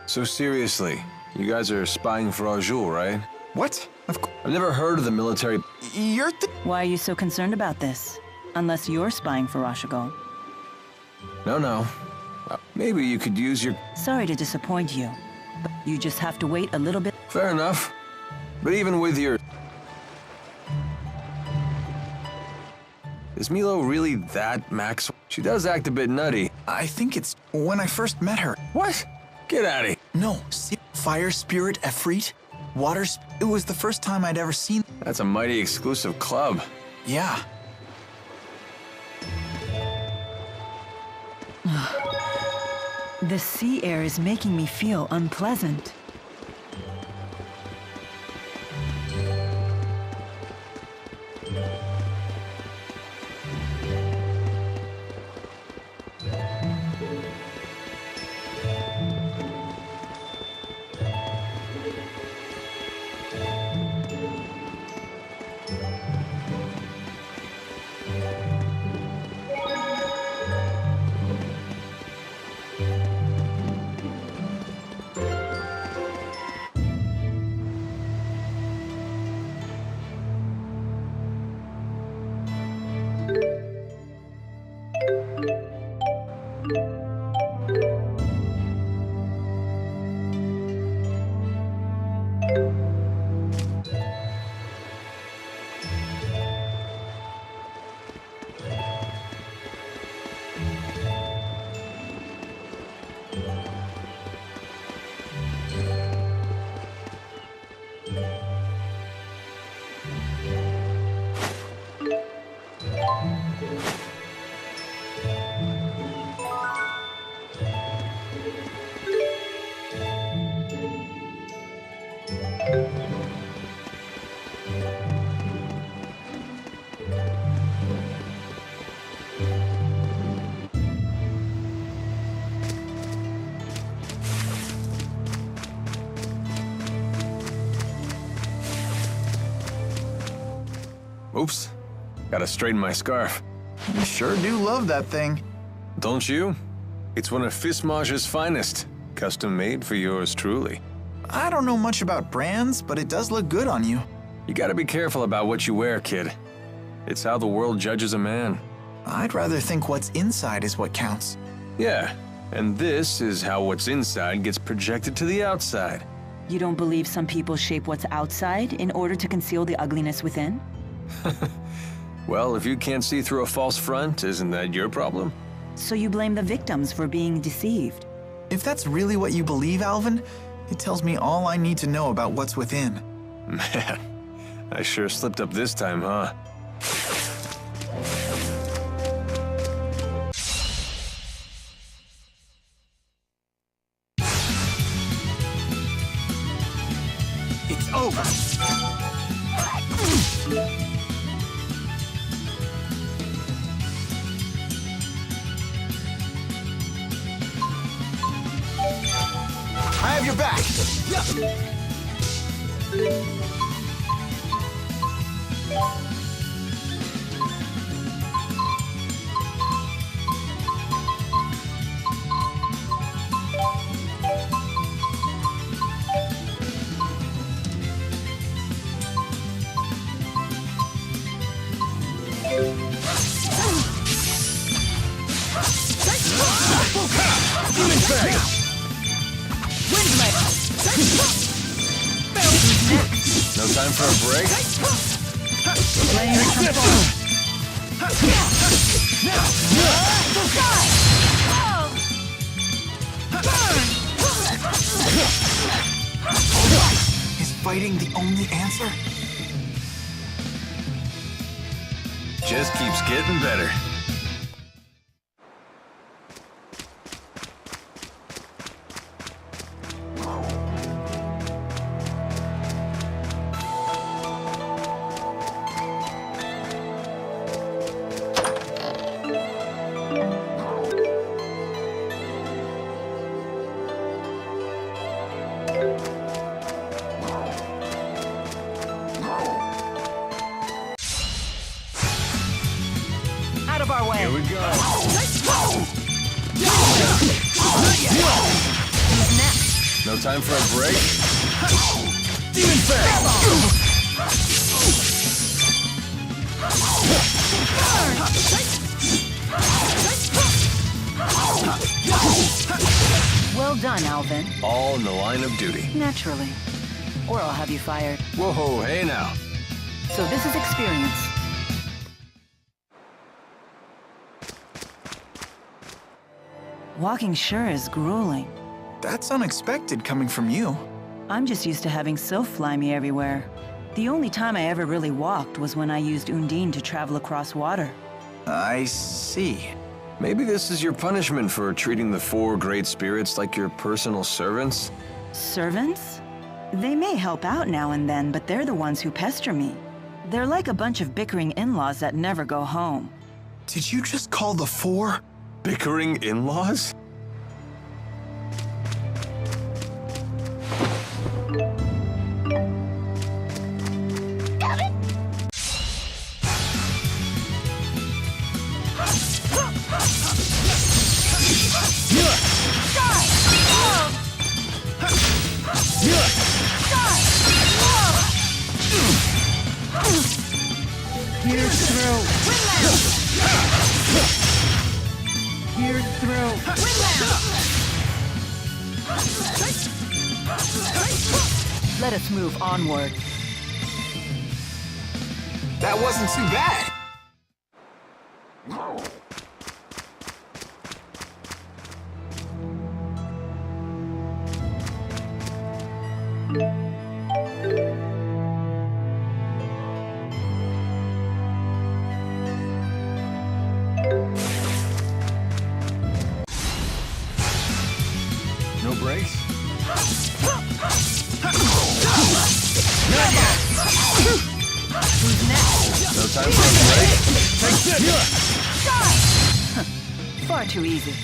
So seriously, you guys are spying for Auj Oule, right? What? I've never heard of the military. Why are you so concerned about this? Unless you're spying for Auj Oule. No. Maybe you could use your... Sorry to disappoint you, but you just have to wait a little bit. Fair enough. But even with your... Is Milo really that Max? She does act a bit nutty. I think it's when I first met her. What? Get out of here. No, see, fire spirit, Efreet, it was the first time I'd ever seen. That's a mighty exclusive club. Yeah. The sea air is making me feel unpleasant. Oops. Gotta straighten my scarf. You sure do love that thing. Don't you? It's one of Fismage's finest. Custom made for yours truly. I don't know much about brands, but it does look good on you. You gotta be careful about what you wear, kid. It's how the world judges a man. I'd rather think what's inside is what counts. Yeah, and this is how what's inside gets projected to the outside. You don't believe some people shape what's outside in order to conceal the ugliness within? Well, if you can't see through a false front, isn't that your problem? So you blame the victims for being deceived? If that's really what you believe, Alvin, it tells me all I need to know about what's within. Man, I sure slipped up this time, huh? It's over! I have your back! No time for a break? Is fighting the only answer? Just keeps getting better. Out of our way! Here we go. Who's next? No time for a break? Demon Fang! Well done, Alvin. All in the line of duty. Naturally. Or I'll have you fired. Whoa, hey now. So this is experience. Walking sure is grueling. That's unexpected coming from you. I'm just used to having Sylph fly me everywhere. The only time I ever really walked was when I used Undine to travel across water. I see. Maybe this is your punishment for treating the 4 great spirits like your personal servants? Servants? They may help out now and then, but they're the ones who pester me. They're like a bunch of bickering in-laws that never go home. Did you just call the 4? Bickering in-laws? Here's through. Here's through. Let us move onward. That wasn't too bad. No breaks? Who's next? No time for a break? Take this! Far too easy.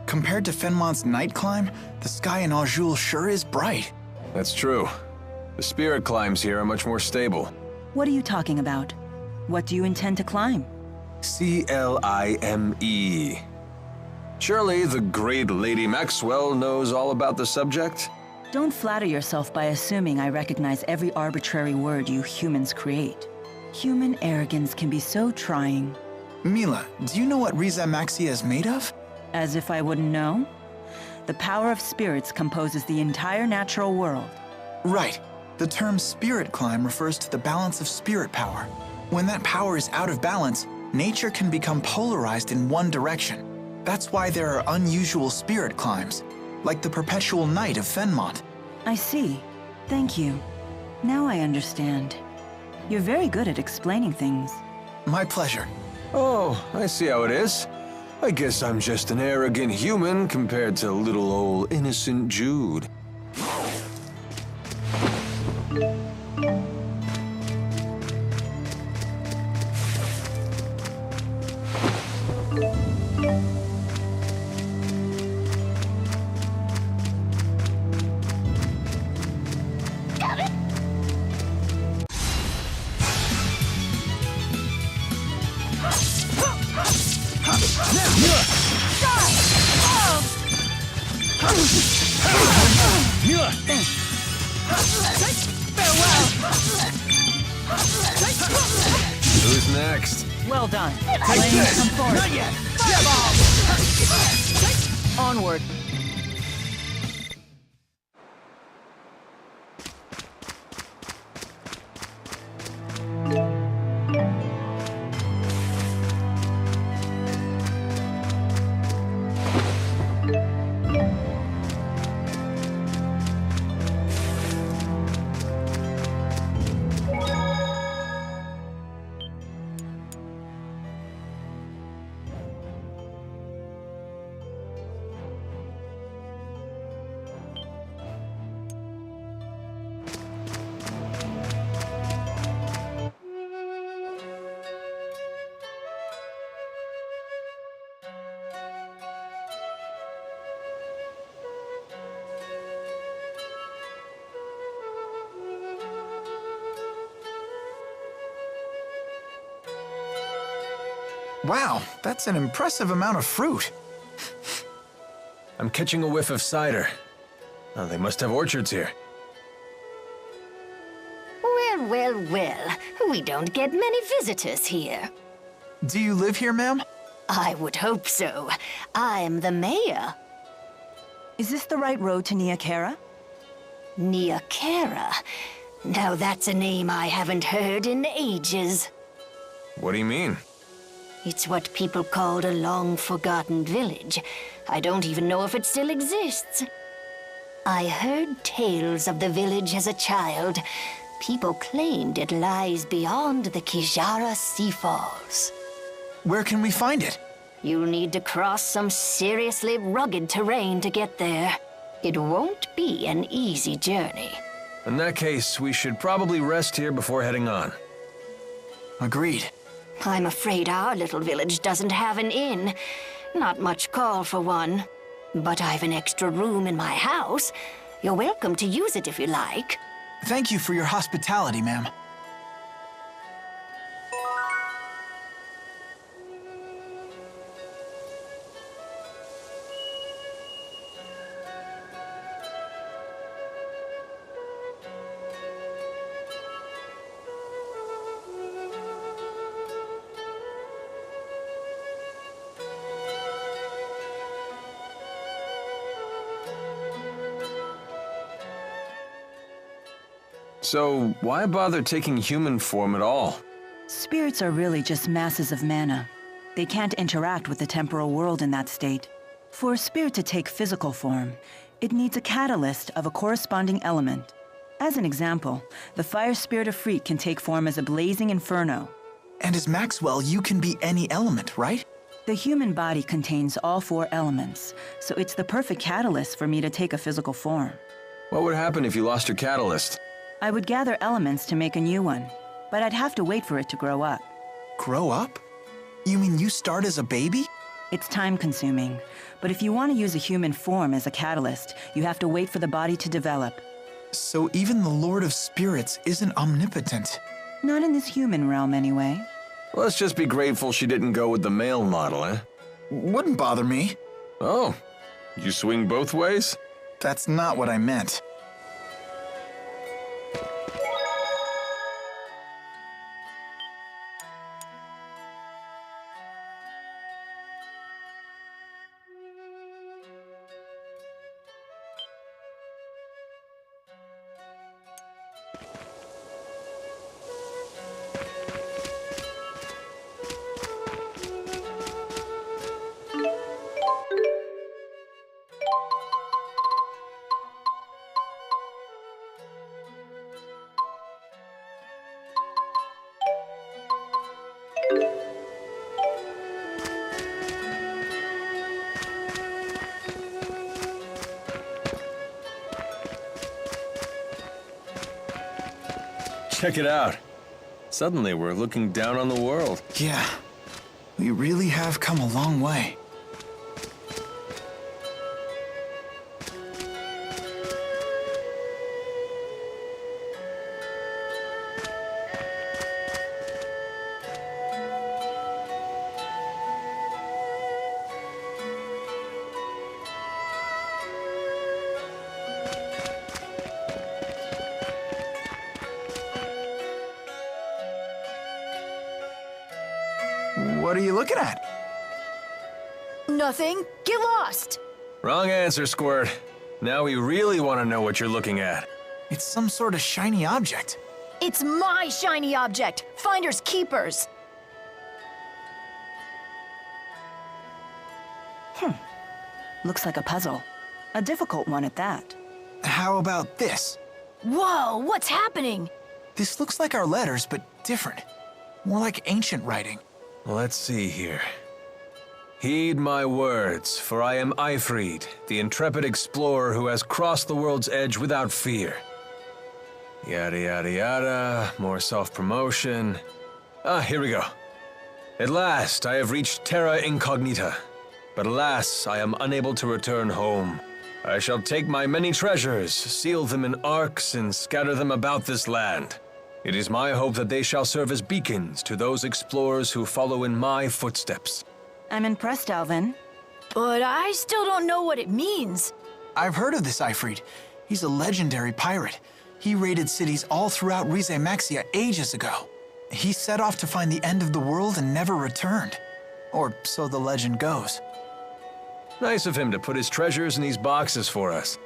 Compared to Fenmont's night climb, the sky in Auj Oule sure is bright. That's true. The spirit climbs here are much more stable. What are you talking about? What do you intend to climb? CLIME. Surely the great Lady Maxwell knows all about the subject? Don't flatter yourself by assuming I recognize every arbitrary word you humans create. Human arrogance can be so trying. Mila, do you know what Riza Maxia is made of? As if I wouldn't know? The power of spirits composes the entire natural world. Right. The term spirit climb refers to the balance of spirit power. When that power is out of balance, nature can become polarized in one direction. That's why there are unusual spirit climbs, like the perpetual night of Fenmont. I see. Thank you. Now I understand. You're very good at explaining things. My pleasure. Oh, I see how it is. I guess I'm just an arrogant human compared to little old innocent Jude. Who's next? Well done. Flames, come forward. Not yet. Onward. Wow, that's an impressive amount of fruit. I'm catching a whiff of cider. Oh, they must have orchards here. Well, well, well. We don't get many visitors here. Do you live here, ma'am? I would hope so. I'm the mayor. Is this the right road to Nia Kheara? Nia Kheara. Now that's a name I haven't heard in ages. What do you mean? It's what people called a long-forgotten village. I don't even know if it still exists. I heard tales of the village as a child. People claimed it lies beyond the XIllia sea falls. Where can we find it? You'll need to cross some seriously rugged terrain to get there. It won't be an easy journey. In that case, we should probably rest here before heading on. Agreed. I'm afraid our little village doesn't have an inn. Not much call for one. But I've an extra room in my house. You're welcome to use it if you like. Thank you for your hospitality, ma'am. So, why bother taking human form at all? Spirits are really just masses of mana. They can't interact with the temporal world in that state. For a spirit to take physical form, it needs a catalyst of a corresponding element. As an example, the fire spirit of Freak can take form as a blazing inferno. And as Maxwell, you can be any element, right? The human body contains all 4 elements, so it's the perfect catalyst for me to take a physical form. What would happen if you lost your catalyst? I would gather elements to make a new one, but I'd have to wait for it to grow up. Grow up? You mean you start as a baby? It's time-consuming, but if you want to use a human form as a catalyst, you have to wait for the body to develop. So even the Lord of Spirits isn't omnipotent. Not in this human realm, anyway. Let's just be grateful she didn't go with the male model, eh? Wouldn't bother me. Oh, you swing both ways? That's not what I meant. Check it out. Suddenly we're looking down on the world. Yeah, we really have come a long way. What are you looking at? Nothing. Get lost. Wrong answer, Squirt. Now we really want to know what you're looking at. It's some sort of shiny object. It's my shiny object! Finders keepers! Looks like a puzzle. A difficult one at that. How about this? Whoa, what's happening? This looks like our letters, but different. More like ancient writing. Let's see here. Heed my words, for I am Ifried, the intrepid explorer who has crossed the world's edge without fear. Yada yada yada, more self-promotion. Here we go. At last, I have reached Terra Incognita, but alas, I am unable to return home. I shall take my many treasures, seal them in arks, and scatter them about this land. It is my hope that they shall serve as beacons to those explorers who follow in my footsteps. I'm impressed, Alvin. But I still don't know what it means. I've heard of this Ifrit. He's a legendary pirate. He raided cities all throughout Rize Maxia ages ago. He set off to find the end of the world and never returned. Or so the legend goes. Nice of him to put his treasures in these boxes for us.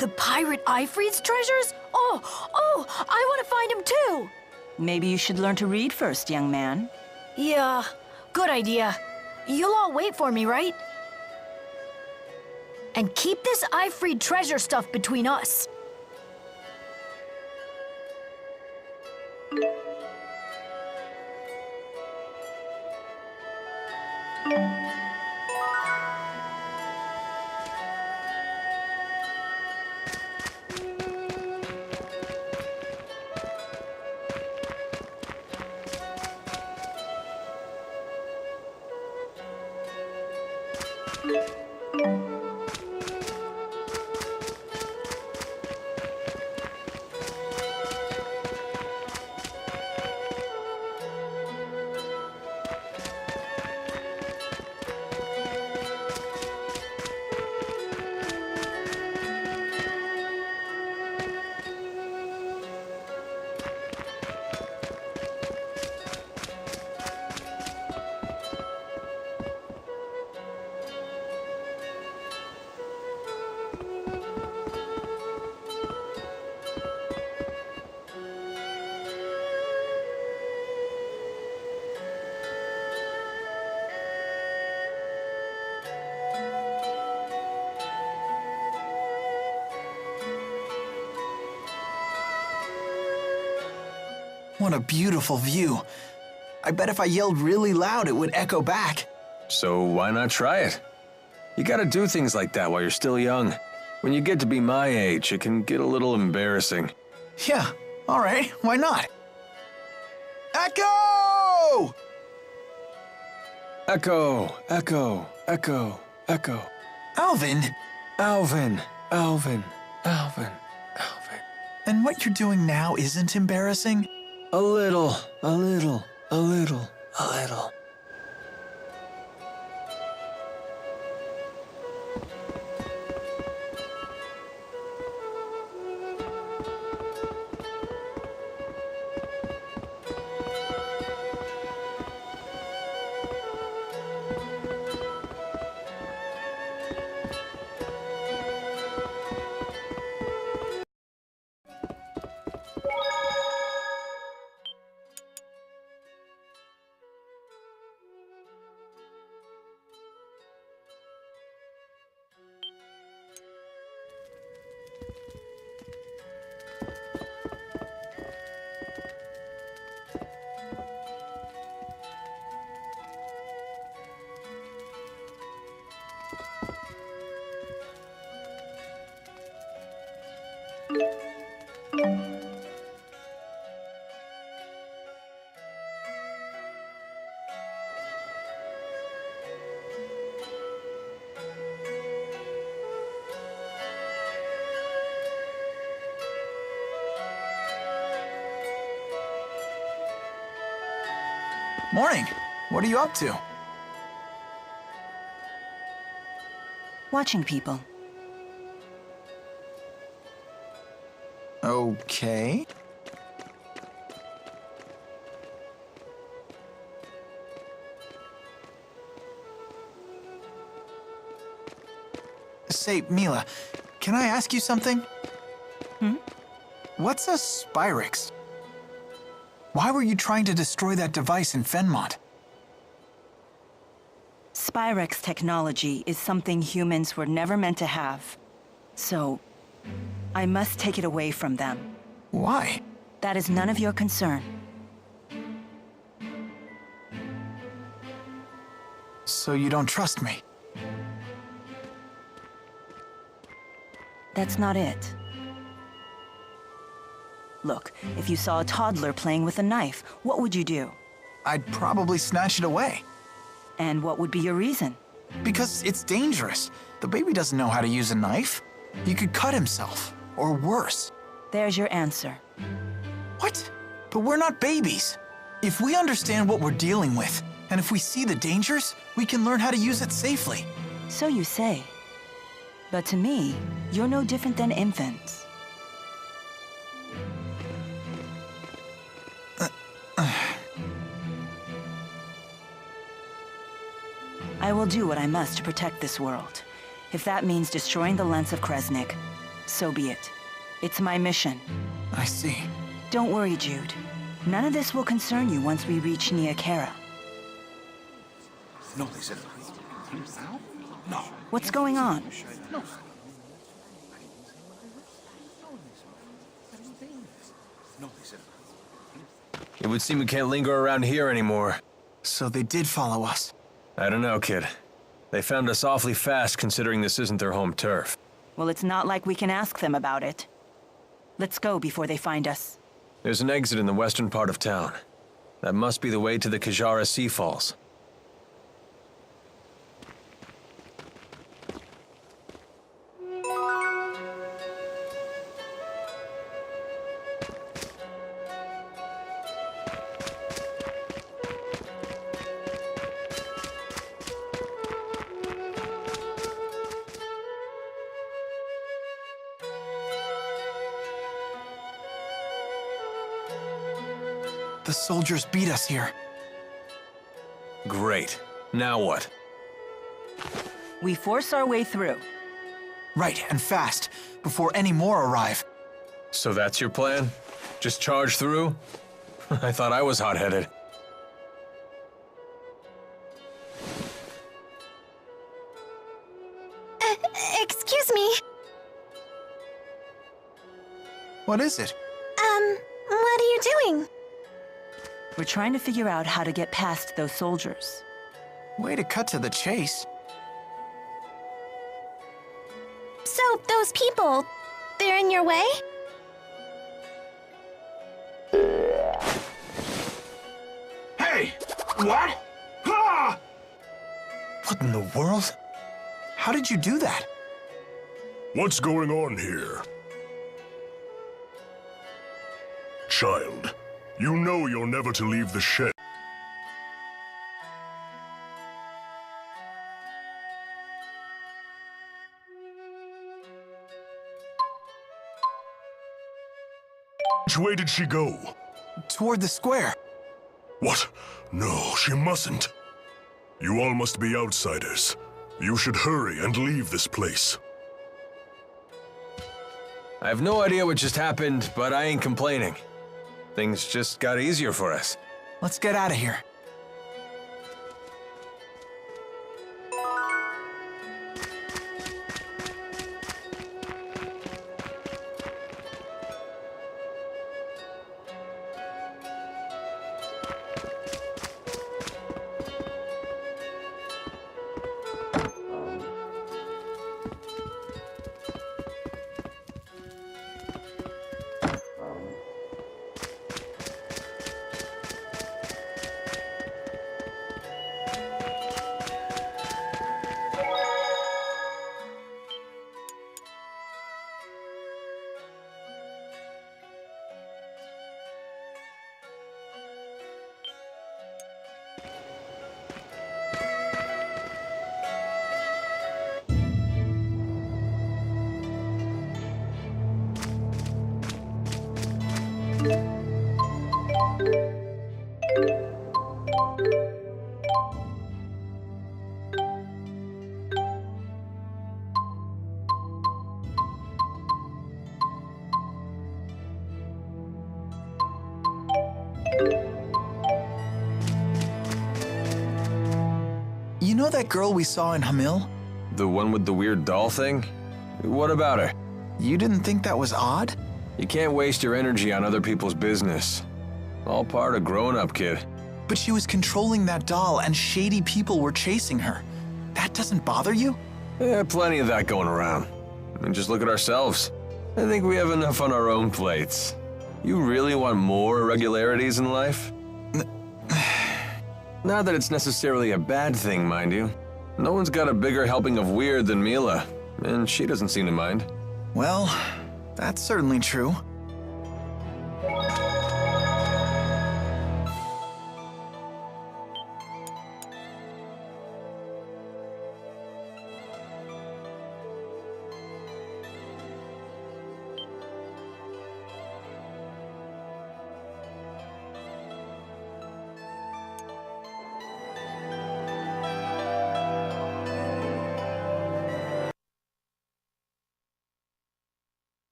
The pirate Ifrit's treasures? Oh, I want to find him too! Maybe you should learn to read first, young man. Yeah, good idea. You'll all wait for me, right? And keep this Ifrit treasure stuff between us. What a beautiful view. I bet if I yelled really loud, it would echo back. So why not try it? You gotta do things like that while you're still young. When you get to be my age, it can get a little embarrassing. Yeah, all right, why not? Echo! Echo, echo, echo, echo. Alvin! Alvin, Alvin, Alvin, Alvin. And what you're doing now isn't embarrassing? A little, a little, a little, a little. Morning. What are you up to? Watching people. Okay. Say, Mila, can I ask you something? What's a Spyrix? Why were you trying to destroy that device in Fenmont? Spyrex technology is something humans were never meant to have. So, I must take it away from them. Why? That is none of your concern. So you don't trust me? That's not it. Look, if you saw a toddler playing with a knife, what would you do? I'd probably snatch it away. And what would be your reason? Because it's dangerous. The baby doesn't know how to use a knife. He could cut himself, or worse. There's your answer. What? But we're not babies. If we understand what we're dealing with, and if we see the dangers, we can learn how to use it safely. So you say. But to me, you're no different than infants. I will do what I must to protect this world. If that means destroying the lens of Kresnik, so be it. It's my mission. I see. Don't worry, Jude. None of this will concern you once we reach Nia Kheara. No, they said. No. What's going on? It would seem we can't linger around here anymore. So they did follow us. I don't know, kid. They found us awfully fast considering this isn't their home turf. Well, it's not like we can ask them about it. Let's go before they find us. There's an exit in the western part of town. That must be the way to the Kheara Sea Falls. The soldiers beat us here. Great. Now what? We force our way through. Right, and fast, before any more arrive. So that's your plan? Just charge through? I thought I was hot-headed. Excuse me. What is it? What are you doing? We're trying to figure out how to get past those soldiers. Way to cut to the chase. So, those people, they're in your way? Hey! What? Ah! What in the world? How did you do that? What's going on here? Child, you know you're never to leave the shed. Which way did she go? Toward the square. What? No, she mustn't. You all must be outsiders. You should hurry and leave this place. I have no idea what just happened, but I ain't complaining. Things just got easier for us. Let's get out of here. You know that girl we saw in Hamil? The one with the weird doll thing? What about her? You didn't think that was odd? You can't waste your energy on other people's business. All part of growing up, kid. But she was controlling that doll and shady people were chasing her. That doesn't bother you? Yeah, plenty of that going around. I mean, just look at ourselves. I think we have enough on our own plates. You really want more irregularities in life? Not that it's necessarily a bad thing, mind you. No one's got a bigger helping of weird than Mila, and she doesn't seem to mind. Well, that's certainly true.